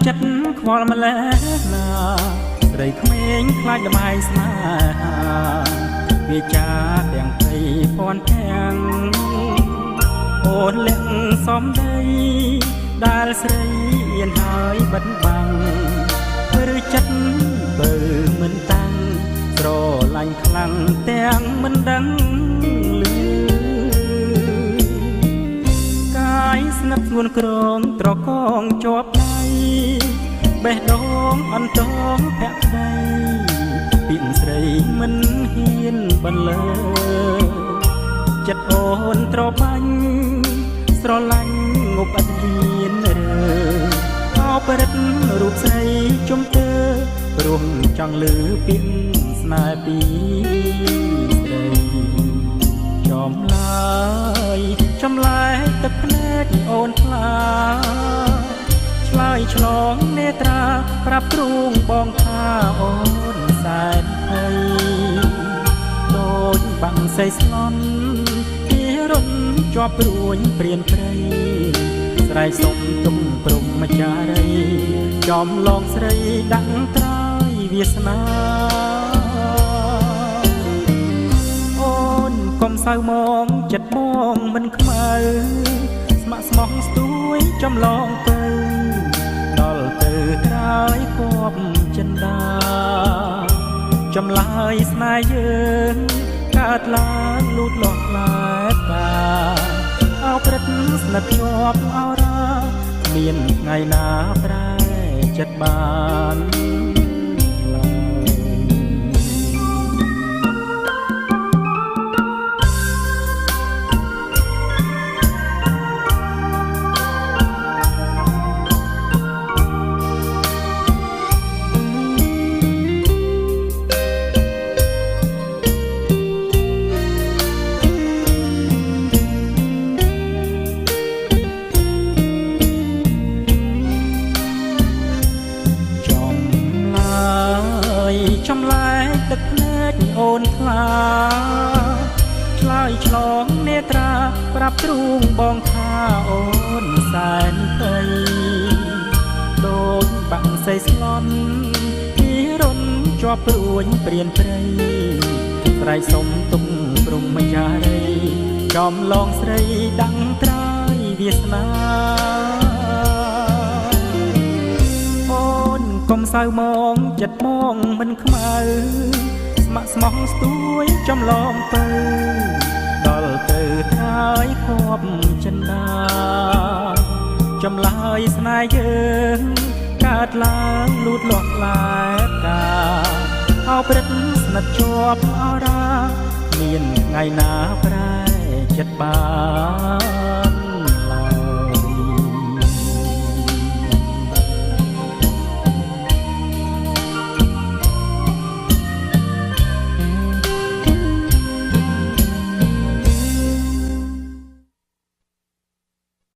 ចិត្តខ្វល់ម្លេះណាស្រីក្មេងខ្លាចល្បែងស្នេហាវាចាទាំងភ័យភ័ន្តទាំងអូនលាក់សំដីដែលស្រីអៀនហើយបិទបាំងឬចិត្តបើមិនតាំងស្រឡាញ់ខ្លាំងទាំងមិនដឹងលឺកាយស្និទ្ធស្ងួនក្រងត្រកងជាប់ដៃបេះដូងអន្តងភក្តីពីស្រីមិនហ៊ានបន្លឺចិត្តអូនត្របាញ់ស្រឡាញ់ងប់អត់ហ៊ានរើអោបរិទ្ធរូបស្រីជុំទើព្រោះចង់លឺពីស្នេហ៍ពីស្រីចំឡាយចំលែកទឹកភ្នែកអូនថ្លាឆ្លើយឆ្លងនេត្រាប្រាប់ទ្រូងបងថាអូនសែនភ័យដូចបាំងសៃស្លន់ពីរុនជាប់ព្រួញព្រានព្រៃស្រែកសុំទុំព្រំចារីចំឡងស្រីដាក់ត្រើយវាសនាអូនកុំសៅមកចិត្តមកមិនខ្មៅស្ម័គ្រស្មោះស្ទួយចំឡងទៅដល់ទៅត្រើយគប់ចិនដាចម្លើយស្នេហ៍យើងកើតឡើងលូតលាស់ខ្លែកាអោព្រឹកស្និទ្ធជាប់អរាមានថ្ងៃណាប្រែចិត្តបានចំលែកទឹកភ្នែកអូនថ្លាឆ្លើយឆ្លងនេត្រាប្រាប់ទ្រូងបងថាអូនសែនភ័យដូចបាំងសៃស្លន់ពីរុនជាប់ព្រួញព្រានព្រៃស្រែកសុំទុំព្រំចារីចំឡងស្រីដាក់ត្រើយវាសនាកុំសៅមកចិត្តមកមិនខ្មៅស្ម័គ្រស្មោះស្ទួយចំឡងទៅដល់ទៅត្រើយគប់ចិនដាចម្លើយស្នេហ៍យើងកើតឡើងលូតលាស់ខ្លែកាអោព្រឹកស្និទ្ធជាប់អរាមានថ្ងៃណាប្រែចិត្តបាន